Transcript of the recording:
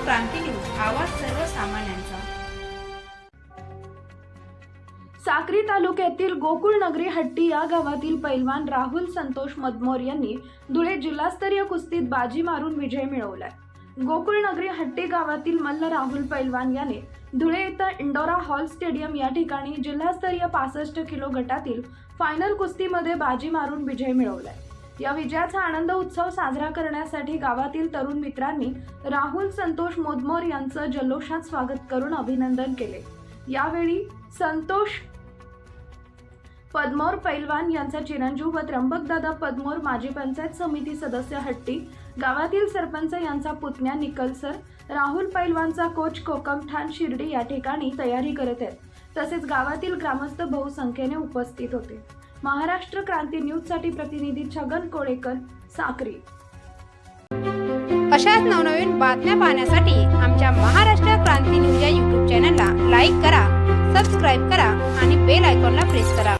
क्रांती news, आवाज सर्वसामान्यांचा। साक्री तालुक्यातील गोकुळनगरी हट्टी या गावातील पैलवान राहुल संतोष मदमोर यांनी धुळे जिल्हास्तरीय कुस्तीत बाजी मारून विजय मिळवलाय। गोकुळनगरी हट्टी गावातील मल्ल राहुल पैलवान याने धुळे येथे इंडोरा हॉल स्टेडियम या ठिकाणी जिल्हास्तरीय 65 किलो गटातील फायनल कुस्तीमध्ये बाजी मारून विजय मिळवलाय। या विजयाचा आनंद उत्सव साजरा करण्यासाठी गावातील तरुण मित्रांनी राहुल संतोष मदमोर यांचं जल्लोषात स्वागत करून अभिनंदन केले। यावेळी संतोष पदमोर पैलवान यांचा चिरंजीव व त्र्यंबकदादा पदमोर माजी पंचायत समिती सदस्य हट्टी, गावातील सरपंच यांचा पुतण्या निकल सर, राहुल पैलवानचा कोच कोकमठाण शिर्डी या ठिकाणी तयारी करत आहेत। तसेच गावातील ग्रामस्थ बहुसंख्येने उपस्थित होते। महाराष्ट्र क्रांती न्यूज साठी प्रतिनिधी छगन कोळेकर, साक्री। अशाच नवनवीन बातम्या पाहण्यासाठी आमच्या महाराष्ट्र क्रांती न्यूज या YouTube चॅनलला लाईक करा, सबस्क्राईब करा आणि बेल आयकॉनला प्रेस करा।